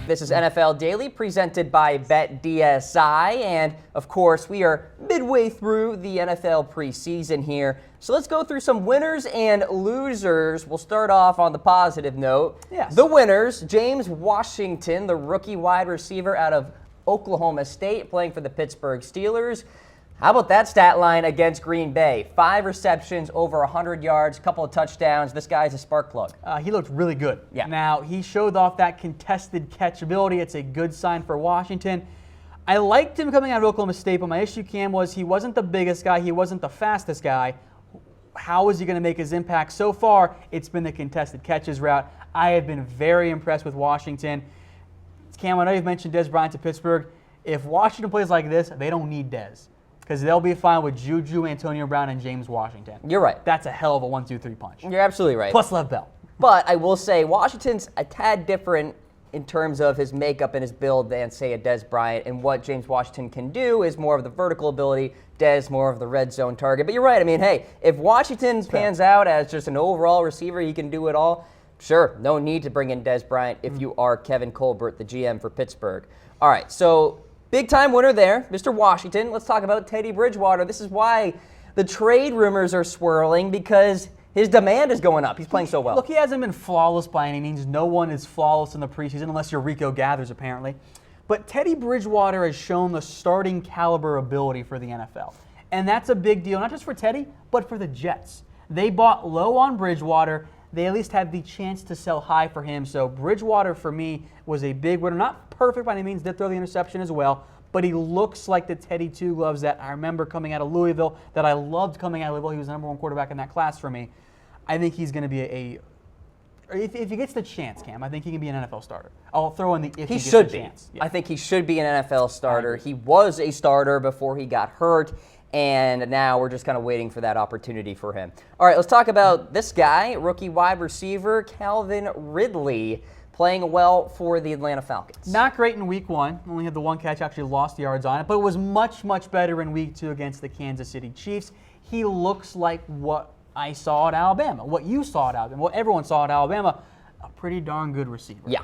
This is NFL Daily, presented by BetDSI, and of course, we are midway through the NFL preseason here. So let's go through some winners and losers. We'll start off on the positive note. Yes. The winners, James Washington, the rookie wide receiver out of Oklahoma State, playing for the Pittsburgh Steelers. How about that stat line against Green Bay? 5 receptions, over 100 yards, a couple of touchdowns. This guy's a spark plug. He looked really good. Yeah. Now, he showed off that contested catch ability. It's a good sign for Washington. I liked him coming out of Oklahoma State, but my issue, Cam, was he wasn't the biggest guy. He wasn't the fastest guy. How is he going to make his impact? So far, it's been the contested catches route. I have been very impressed with Washington. Cam, I know you've mentioned Dez Bryant to Pittsburgh. If Washington plays like this, they don't need Dez, because they'll be fine with Juju, Antonio Brown, and James Washington. You're right. That's a hell of a 1-2-3 punch. You're absolutely right. Plus Lev Bell. But I will say Washington's a tad different in terms of his makeup and his build than, say, a Dez Bryant. And what James Washington can do is more of the vertical ability, Dez more of the red zone target. But you're right. I mean, hey, if Washington pans out as just an overall receiver, he can do it all. Sure, no need to bring in Dez Bryant if you are Kevin Colbert, the GM for Pittsburgh. All right, so big-time winner there, Mr. Washington. Let's talk about Teddy Bridgewater. This is why the trade rumors are swirling, because his demand is going up. He's playing so well. Look, he hasn't been flawless by any means. No one is flawless in the preseason, unless you're Rico Gathers, apparently. But Teddy Bridgewater has shown the starting caliber ability for the NFL. And that's a big deal, not just for Teddy, but for the Jets. They bought low on Bridgewater. They at least had the chance to sell high for him. So Bridgewater, for me, was a big winner. Not perfect by any means, did throw the interception as well, but he looks like the Teddy Two Gloves that I remember coming out of Louisville, that I loved coming out of Louisville. He was the number 1 quarterback in that class for me. I think he's going to be if he gets the chance, Cam, I think he can be an NFL starter. I'll throw in the if he gets the chance. Yeah. I think he should be an NFL starter. He was a starter before he got hurt, and now we're just kind of waiting for that opportunity for him. All right, let's talk about this guy, rookie wide receiver Calvin Ridley, playing well for the Atlanta Falcons. Not great in week 1. Only had the 1 catch, actually lost yards on it, but it was much, much better in week 2 against the Kansas City Chiefs. He looks like what I saw at Alabama, what you saw at Alabama, what everyone saw at Alabama, a pretty darn good receiver. Yeah.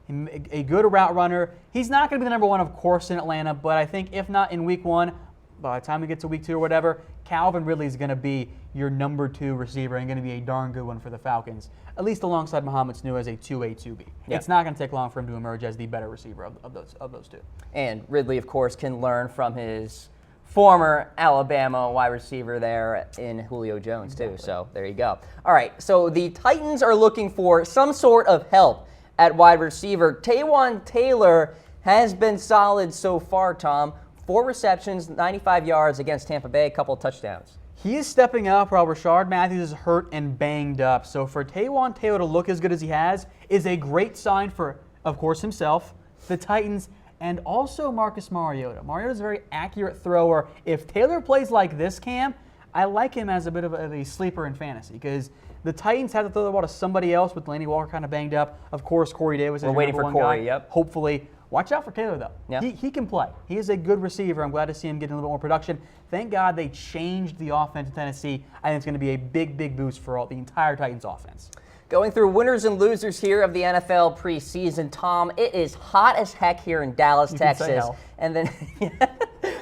A good route runner. He's not going to be the number 1, of course, in Atlanta, but I think if not in week 1, by the time we get to week 2 or whatever, Calvin Ridley is going to be your number 2 receiver and going to be a darn good one for the Falcons, at least alongside Mohamed Sanu as a 2A, 2B. Yeah. It's not going to take long for him to emerge as the better receiver of those two. And Ridley, of course, can learn from his former Alabama wide receiver there in Julio Jones, too. So there you go. All right, so the Titans are looking for some sort of help at wide receiver. Taywan Taylor has been solid so far, Tom. 4 receptions, 95 yards against Tampa Bay, a couple of touchdowns. He is stepping up while Rashard Matthews is hurt and banged up. So for Taywan Taylor to look as good as he has is a great sign for, of course, himself, the Titans, and also Marcus Mariota. Mariota's a very accurate thrower. If Taylor plays like this, Cam, I like him as a bit of a sleeper in fantasy, because the Titans have to throw the ball to somebody else with Laney Walker kind of banged up. Of course, Corey Davis is We're waiting for Corey, guy. Yep. Hopefully. Watch out for Taylor, though. Yeah. He can play. He is a good receiver. I'm glad to see him getting a little bit more production. Thank God they changed the offense in Tennessee. I think it's going to be a big, big boost for the entire Titans offense. Going through winners and losers here of the NFL preseason, Tom, it is hot as heck here in Dallas, Texas. And then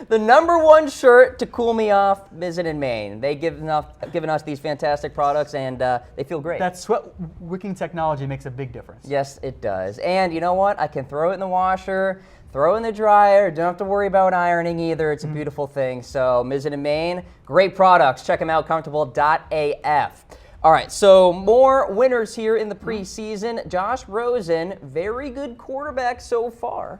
the number 1 shirt to cool me off, Mizzen and Maine. They've given us these fantastic products, and they feel great. That sweat wicking technology makes a big difference. Yes, it does. And you know what? I can throw it in the washer, throw it in the dryer. Don't have to worry about ironing either. It's a beautiful thing. So Mizzen and Maine, great products. Check them out, comfortable.af. All right, so more winners here in the preseason. Josh Rosen, very good quarterback so far.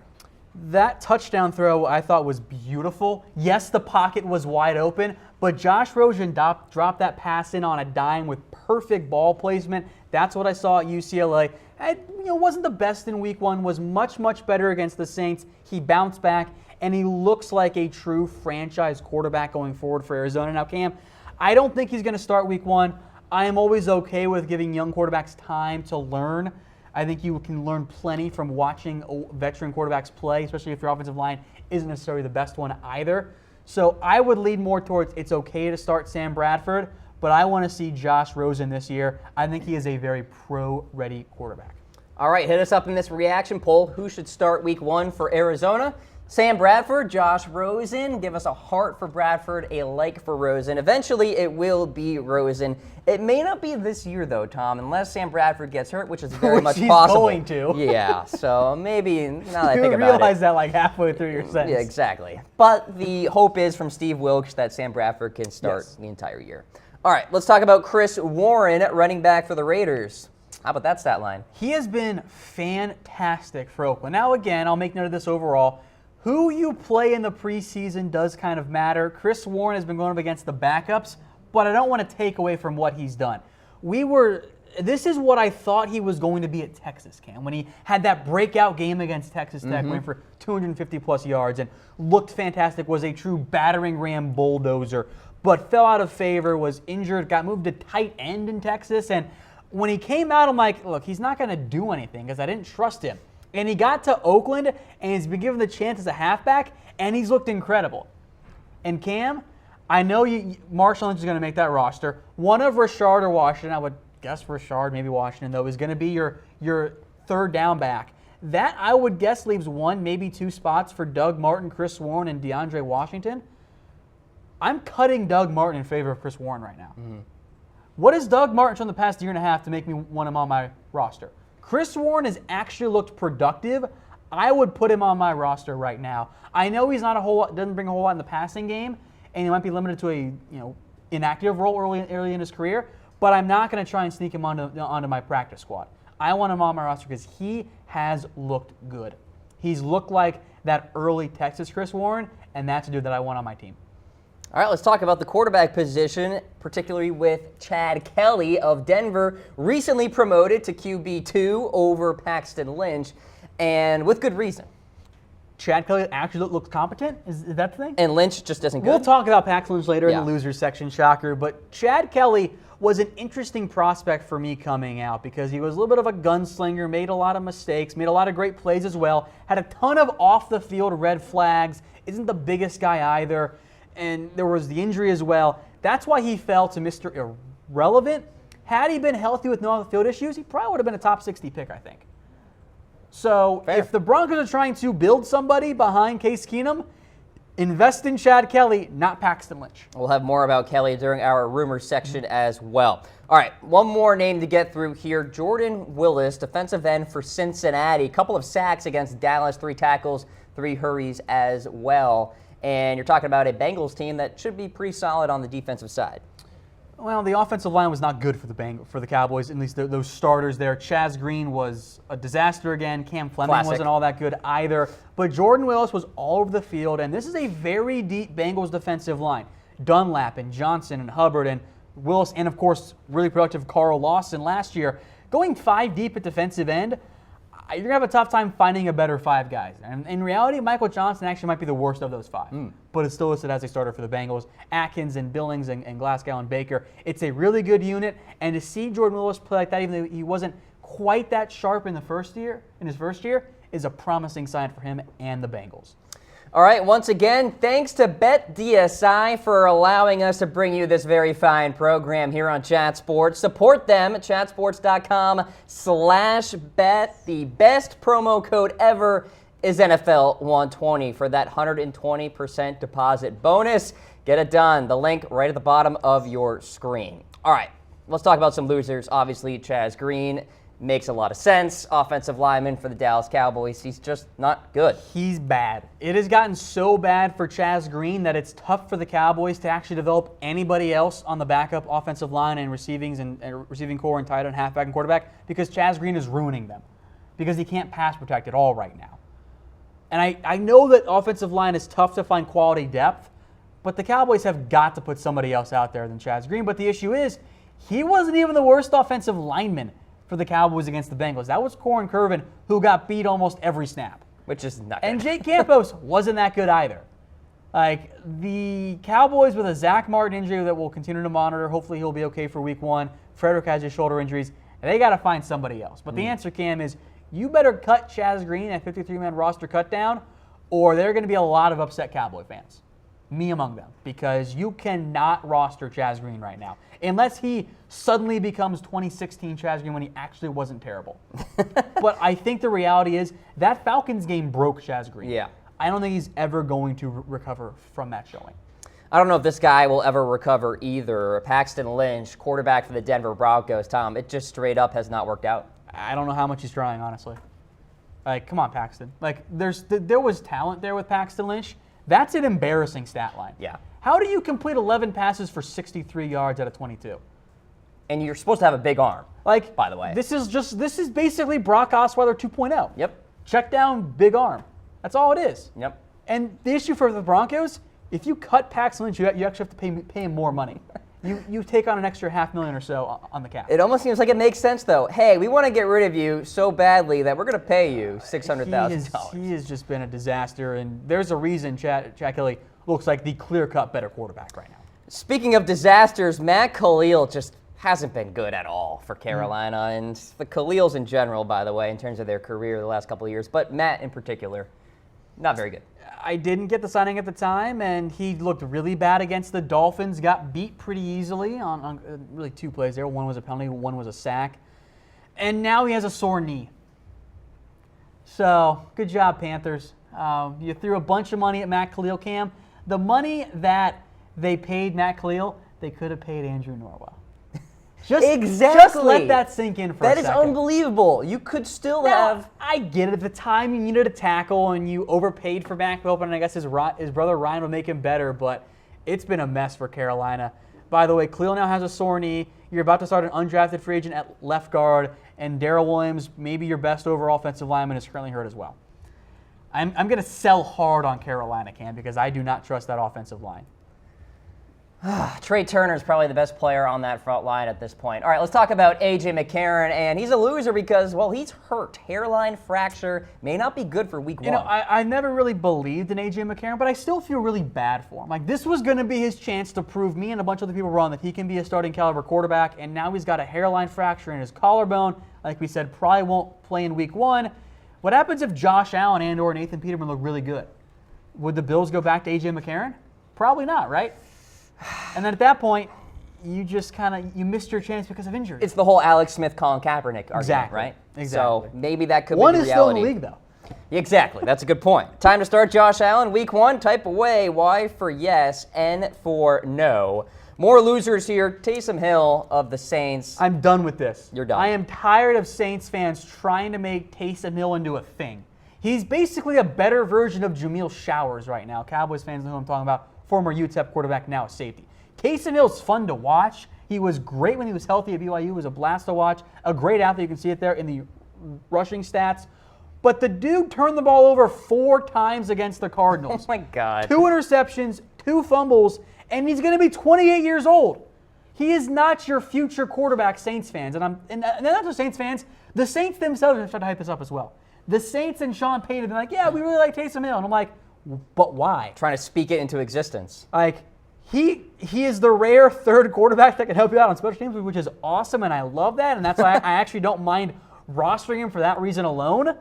That touchdown throw I thought was beautiful. Yes, the pocket was wide open, but Josh Rosen dropped that pass in on a dime with perfect ball placement. That's what I saw at UCLA. It wasn't the best in week 1, was much, much better against the Saints. He bounced back, and he looks like a true franchise quarterback going forward for Arizona. Now, Cam, I don't think he's going to start week 1. I am always okay with giving young quarterbacks time to learn. I think you can learn plenty from watching veteran quarterbacks play, especially if your offensive line isn't necessarily the best one either. So I would lead more towards it's okay to start Sam Bradford, but I want to see Josh Rosen this year. I think he is a very pro-ready quarterback. All right, hit us up in this reaction poll. Who should start week 1 for Arizona? Sam Bradford, Josh Rosen. Give us a heart for Bradford, a like for Rosen. Eventually, it will be Rosen. It may not be this year, though, Tom, unless Sam Bradford gets hurt, which is very much possible. Going to. Yeah, so maybe, now that I think You about it. realize that like halfway through your sentence. Yeah, exactly. But the hope is from Steve Wilkes that Sam Bradford can start the entire year. All right, let's talk about Chris Warren, running back for the Raiders. How about that stat line? He has been fantastic for Oakland. Now, again, I'll make note of this overall. Who you play in the preseason does kind of matter. Chris Warren has been going up against the backups, but I don't want to take away from what he's done. This is what I thought he was going to be at Texas, Cam, when he had that breakout game against Texas Tech, went for 250-plus yards and looked fantastic, was a true battering ram bulldozer, but fell out of favor, was injured, got moved to tight end in Texas, and when he came out, I'm like, look, he's not going to do anything because I didn't trust him. And he got to Oakland, and he's been given the chance as a halfback, and he's looked incredible. And Cam, I know Marshall Lynch is going to make that roster. One of Richard or Washington, I would guess Richard, maybe Washington, though, is going to be your third down back. That, I would guess, leaves 1, maybe 2 spots for Doug Martin, Chris Warren, and DeAndre Washington. I'm cutting Doug Martin in favor of Chris Warren right now. What has Doug Martin shown the past year and a half to make me want him on my roster? Chris Warren has actually looked productive. I would put him on my roster right now. I know he's not doesn't bring a whole lot in the passing game, and he might be limited to a inactive role early in his career. But I'm not going to try and sneak him onto my practice squad. I want him on my roster because he has looked good. He's looked like that early Texas Chris Warren, and that's a dude that I want on my team. All right, let's talk about the quarterback position, particularly with Chad Kelly of Denver, recently promoted to QB2 over Paxton Lynch, and with good reason. Chad Kelly actually looks competent? Is that the thing? And Lynch just isn't good? We'll talk about Paxton Lynch later in the losers section, shocker, but Chad Kelly was an interesting prospect for me coming out because he was a little bit of a gunslinger, made a lot of mistakes, made a lot of great plays as well, had a ton of off-the-field red flags, isn't the biggest guy either, and there was the injury as well. That's why he fell to Mr. Irrelevant. Had he been healthy with no off-the-field issues, he probably would have been a top 60 pick, I think. So if the Broncos are trying to build somebody behind Case Keenum, invest in Chad Kelly, not Paxton Lynch. We'll have more about Kelly during our rumors section as well. All right, one more name to get through here. Jordan Willis, defensive end for Cincinnati. A couple of sacks against Dallas, 3 tackles, 3 hurries as well. And you're talking about a Bengals team that should be pretty solid on the defensive side. Well, the offensive line was not good for the Cowboys, at least those starters there. Chaz Green was a disaster again. Cam Fleming wasn't all that good either. But Jordan Willis was all over the field, and this is a very deep Bengals defensive line. Dunlap and Johnson and Hubbard and Willis, and of course, really productive Carl Lawson last year. Going 5 deep at defensive end, you're going to have a tough time finding a better 5 guys. And in reality, Michael Johnson actually might be the worst of those 5. But it's still listed as a starter for the Bengals. Atkins and Billings and Glasgow and Baker. It's a really good unit. And to see Jordan Willis play like that, even though he wasn't quite that sharp in his first year, is a promising sign for him and the Bengals. All right, once again, thanks to BetDSI for allowing us to bring you this very fine program here on Chat Sports. Support them at chatsports.com/bet. The best promo code ever is NFL120 for that 120% deposit bonus. Get it done. The link right at the bottom of your screen. All right, let's talk about some losers. Obviously, Chaz Green makes a lot of sense. Offensive lineman for the Dallas Cowboys. He's just not good. He's bad. It has gotten so bad for Chaz Green that it's tough for the Cowboys to actually develop anybody else on the backup offensive line and receiving core and tight end, halfback and quarterback because Chaz Green is ruining them because he can't pass protect at all right now. And I know that offensive line is tough to find quality depth, but the Cowboys have got to put somebody else out there than Chaz Green. But the issue is he wasn't even the worst offensive lineman for the Cowboys against the Bengals. That was Corin Curvin, who got beat almost every snap. Which is not good. And Jake Campos wasn't that good either. Like, the Cowboys with a Zach Martin injury that we'll continue to monitor. Hopefully he'll be okay for week 1. Frederick has his shoulder injuries. And they got to find somebody else. But the answer, Cam, is you better cut Chaz Green at 53-man roster cut down, or there are going to be a lot of upset Cowboy fans. me among them, because you cannot roster Chaz Green right now unless he suddenly becomes 2016 Chaz Green when he actually wasn't terrible. But I think the reality is that Falcons game broke Chaz Green. Yeah. I don't think he's ever going to recover from that showing. I don't know if this guy will ever recover either. Paxton Lynch, quarterback for the Denver Broncos, Tom, it just straight up has not worked out. I don't know how much he's trying, honestly. Like, come on, Paxton. Like, there was talent there with Paxton Lynch. That's an embarrassing stat line. Yeah. How do you complete 11 passes for 63 yards out of 22? And you're supposed to have a big arm, Like, by the way. This is basically Brock Osweiler 2.0. Yep. Check down, big arm. That's all it is. Yep. And the issue for the Broncos, if you cut Paxton Lynch, you actually have to pay him more money. You take on an extra $500,000 or so on the cap. It almost seems like it makes sense, though. Hey, we want to get rid of you so badly that we're going to pay you $600,000. He has just been a disaster, and there's a reason Chad Kelly looks like the clear-cut better quarterback right now. Speaking of disasters, Matt Khalil just hasn't been good at all for Carolina, and the Khalils in general, by the way, in terms of their career the last couple of years, but Matt in particular, not very good. I didn't get the signing at the time, and he looked really bad against the Dolphins, got beat pretty easily on really two plays there. One was a penalty, one was a sack. And now he has a sore knee. So, good job, Panthers. You threw a bunch of money at Matt Khalil, Cam. The money that they paid Matt Khalil, they could have paid Andrew Norwell. Just let that sink in for a second. That is unbelievable. You could still have. I get it. At the time, you needed a tackle, and you overpaid for Mac Wilson, and I guess his brother Ryan would make him better, but it's been a mess for Carolina. By the way, Khalil now has a sore knee. You're about to start an undrafted free agent at left guard, and Darrell Williams, maybe your best overall offensive lineman, is currently hurt as well. I'm going to sell hard on Carolina, Cam, because I do not trust that offensive line. Trey Turner is probably the best player on that front line at this point. All right, let's talk about AJ McCarron, and he's a loser because, well, he's hurt. Hairline fracture may not be good for week one. You know, I never really believed in AJ McCarron, but I still feel really bad for him. Like, this was going to be his chance to prove me and a bunch of other people wrong that he can be a starting caliber quarterback, and now he's got a hairline fracture in his collarbone. Like we said, probably won't play in week one. What happens if Josh Allen and or Nathan Peterman look really good? Would the Bills go back to AJ McCarron? Probably not, right? And then at that point, you just you missed your chance because of injury. It's the whole Alex Smith, Colin Kaepernick argument, right? Exactly. So maybe that could One be the is still in reality. the league, though. Exactly. That's a good point. Time to start Josh Allen. Week one, type away. Y for yes, N for no. More losers here. Taysom Hill of the Saints. I'm done with this. You're done. I am tired of Saints fans trying to make Taysom Hill into a thing. He's basically a better version of Jameel Showers right now. Cowboys fans know who I'm talking about. Former UTEP quarterback, now a safety. Taysom Hill's fun to watch. He was great when he was healthy at BYU. He was a blast to watch. A great athlete. You can see it there in the rushing stats. But the dude turned the ball over 4 times against the Cardinals. Oh, my God. 2 interceptions, 2 fumbles, and he's going to be 28 years old. He is not your future quarterback, Saints fans. And not just Saints fans. The Saints themselves have tried to hype this up as well. The Saints and Sean Payton have been like, yeah, we really like Taysom Hill. And I'm like, but why? Trying to speak it into existence. Like, he is the rare third quarterback that can help you out on special teams, which is awesome, and I love that. And that's why I actually don't mind rostering him for that reason alone.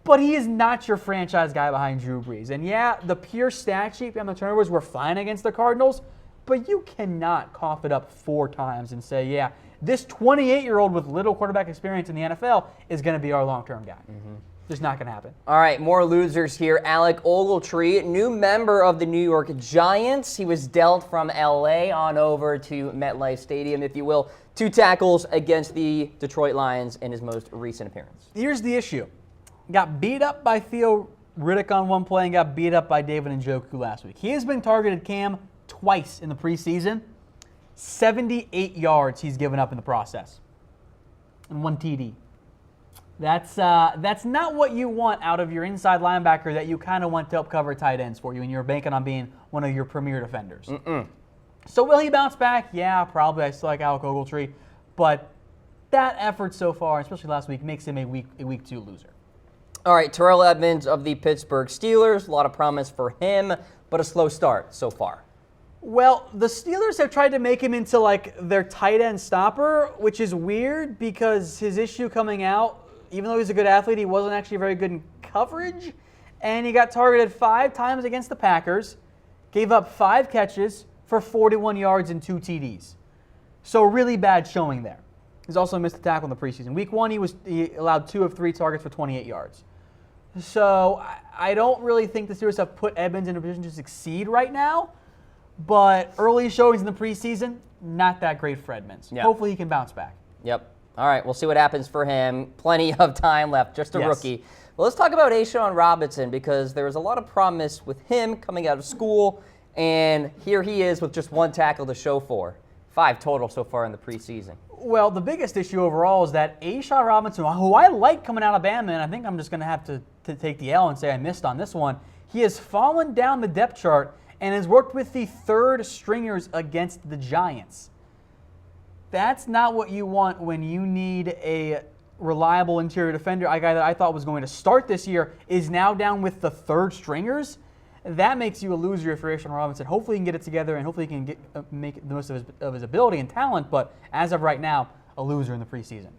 But he is not your franchise guy behind Drew Brees. And yeah, the pure stat sheet and the turnovers were fine against the Cardinals, but you cannot cough it up 4 times and say, yeah, this 28-year-old with little quarterback experience in the NFL is going to be our long-term guy. Mm-hmm. Just not going to happen. All right, more losers here. Alec Ogletree, new member of the New York Giants. He was dealt from L.A. on over to MetLife Stadium, if you will. 2 tackles against the Detroit Lions in his most recent appearance. Here's the issue. Got beat up by Theo Riddick on one play and got beat up by David Njoku last week. He has been targeted, Cam, twice in the preseason. 78 yards he's given up in the process. And 1 TD. That's not what you want out of your inside linebacker that you kind of want to help cover tight ends for you, and you're banking on being one of your premier defenders. So will he bounce back? Yeah, probably. I still like Alec Ogletree. But that effort so far, especially last week, makes him a week 2 loser. All right, Terrell Edmunds of the Pittsburgh Steelers. A lot of promise for him, but a slow start so far. Well, the Steelers have tried to make him into like their tight end stopper, which is weird because his issue coming out, even though he's a good athlete, he wasn't actually very good in coverage. And he got targeted 5 times against the Packers. gave up 5 catches for 41 yards and 2 TDs. So really bad showing there. He's also missed a tackle in the preseason. Week 1, he allowed 2 of 3 targets for 28 yards. So I don't really think the Steelers have put Edmunds in a position to succeed right now, but early showings in the preseason, not that great for Edmunds. Yep. Hopefully he can bounce back. Yep. All right, we'll see what happens for him. Plenty of time left, just a rookie. Well, let's talk about A'Shawn Robinson, because there was a lot of promise with him coming out of school, and here he is with just 1 tackle to show for. 5 total so far in the preseason. Well, the biggest issue overall is that A'Shawn Robinson, who I like coming out of Bama, and I think I'm just going to have to take the L and say I missed on this one, he has fallen down the depth chart and has worked with the 3rd stringers against the Giants. That's not what you want when you need a reliable interior defender. A guy that I thought was going to start this year is now down with the 3rd stringers. That makes you a loser if you're A'Shawn Robinson. Hopefully he can get it together and hopefully he can make the most of his ability and talent, but as of right now, a loser in the preseason.